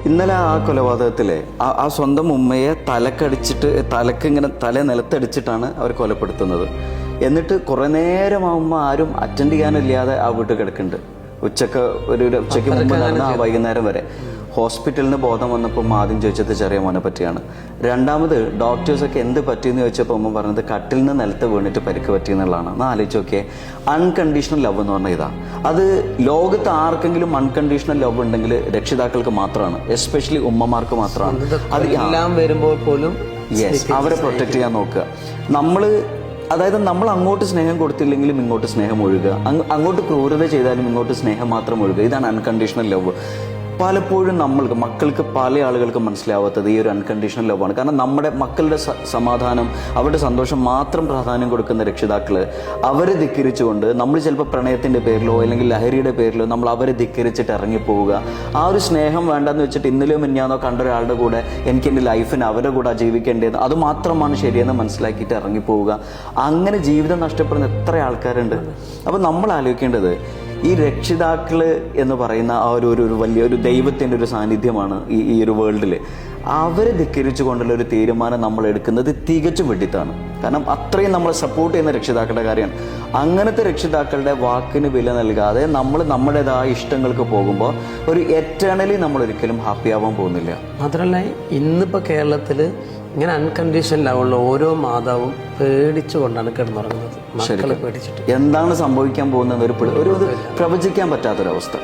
ഇന്നലെ ആ കൊലപാതകത്തിലെ ആ സ്വന്തം ഉമ്മയെ തലക്കിങ്ങനെ തല നിലത്തടിച്ചിട്ടാണ് അവർ കൊലപ്പെടുത്തുന്നത്. എന്നിട്ട് കുറേ നേരം ആ ഉമ്മ ആരും അറ്റൻഡ് ചെയ്യാനില്ലാതെ ആ വീട്ടിൽ കിടക്കുന്നുണ്ട്. ഉച്ചയ്ക്ക് മുമ്പ് നടന്ന ആ വൈകുന്നേരം വരെ. ഹോസ്പിറ്റലിൽ നിന്ന് ബോധം വന്നപ്പോൾ ആദ്യം ചോദിച്ചത് ചെറിയ മോനെ പറ്റിയാണ്. രണ്ടാമത് ഡോക്ടേഴ്സൊക്കെ എന്ത് പറ്റിയെന്ന് ചോദിച്ചപ്പോൾ അമ്മ പറഞ്ഞത് കട്ടിൽ നിന്ന് നിലത്ത് വീണിട്ട് പരിക്ക് പറ്റിയെന്നുള്ളതാണ്. ഒന്ന് ആലോചിച്ച് നോക്കിയേ, അൺകണ്ടീഷണൽ ലവ് എന്ന് പറഞ്ഞാൽ ഇതാ. അത് ലോകത്ത് ആർക്കെങ്കിലും അൺകണ്ടീഷണൽ ലവ് ഉണ്ടെങ്കിൽ രക്ഷിതാക്കൾക്ക് മാത്രമാണ്, എസ്പെഷ്യലി ഉമ്മമാർക്ക് മാത്രമാണ്. അത് എല്ലാം വരുമ്പോൾ പോലും അവരെ പ്രൊട്ടക്ട് ചെയ്യാൻ നോക്കുക. അതായത് നമ്മൾ അങ്ങോട്ട് സ്നേഹം കൊടുത്തില്ലെങ്കിലും ഇങ്ങോട്ട് സ്നേഹം ഒഴുകുക, അങ്ങോട്ട് ക്രൂരത ചെയ്താലും ഇങ്ങോട്ട് സ്നേഹം മാത്രം ഒഴുകുക. ഇതാണ് അൺകണ്ടീഷണൽ ലവ്. പലപ്പോഴും മക്കൾക്ക് പല ആളുകൾക്ക് മനസ്സിലാവാത്തത് ഈ ഒരു അൺകണ്ടീഷണൽ ലവാണ്. കാരണം നമ്മുടെ മക്കളുടെ സമാധാനം, അവരുടെ സന്തോഷം മാത്രം പ്രാധാന്യം കൊടുക്കുന്ന രക്ഷിതാക്കൾ അവരെ ധിക്കരിച്ചുകൊണ്ട് നമ്മൾ ചിലപ്പോൾ പ്രണയത്തിൻ്റെ പേരിലോ അല്ലെങ്കിൽ ലഹരിയുടെ പേരിലോ നമ്മൾ അവരെ ധിക്കരിച്ചിട്ട് ഇറങ്ങിപ്പോവുക. ആ ഒരു സ്നേഹം വേണ്ടെന്ന് വെച്ചിട്ട് ഇന്നലെയോ മിനിഞ്ഞാന്നോ കണ്ട ഒരാളുടെ കൂടെ എനിക്ക് എൻ്റെ ലൈഫിന് അവരുടെ കൂടെ ജീവിക്കേണ്ടത് അത് മാത്രമാണ് ശരിയെന്ന് മനസ്സിലാക്കിയിട്ട് ഇറങ്ങിപ്പോവുക. അങ്ങനെ ജീവിതം നഷ്ടപ്പെടുന്ന എത്ര ആൾക്കാരുണ്ട്. അപ്പോൾ നമ്മൾ ആലോചിക്കേണ്ടത് ഈ രക്ഷിതാക്കൾ എന്ന് പറയുന്ന ആ ഒരു വലിയൊരു ദൈവത്തിൻ്റെ ഒരു സാന്നിധ്യമാണ് ഈ ഒരു വേൾഡിൽ. അവരെ ധിക്കരിച്ചു കൊണ്ടുള്ള ഒരു തീരുമാനം നമ്മൾ എടുക്കുന്നത് തികച്ചും വെട്ടിത്താണ്. കാരണം അത്രയും നമ്മളെ സപ്പോർട്ട് ചെയ്യുന്ന രക്ഷിതാക്കളുടെ കാര്യമാണ്. അങ്ങനത്തെ രക്ഷിതാക്കളുടെ വാക്കിന് വില നൽകാതെ നമ്മൾ നമ്മുടേതായ ഇഷ്ടങ്ങൾക്ക് പോകുമ്പോൾ ഒരു എറ്റേണലി നമ്മൾ ഒരിക്കലും ഹാപ്പി ആവാൻ പോകുന്നില്ല. മാത്രമല്ല ഇന്നിപ്പോൾ കേരളത്തിൽ ഇങ്ങനെ അൺകണ്ടീഷണൽ ലവുള്ള ഓരോ മാതാവും പേടിച്ചുകൊണ്ടാണ് കിടന്നുറങ്ങുന്നത്. മക്കളെ പേടിച്ചിട്ട് എന്താണ് സംഭവിക്കാൻ പോകുന്നത് ഒരു പ്രവചിക്കാൻ പറ്റാത്തൊരവസ്ഥ.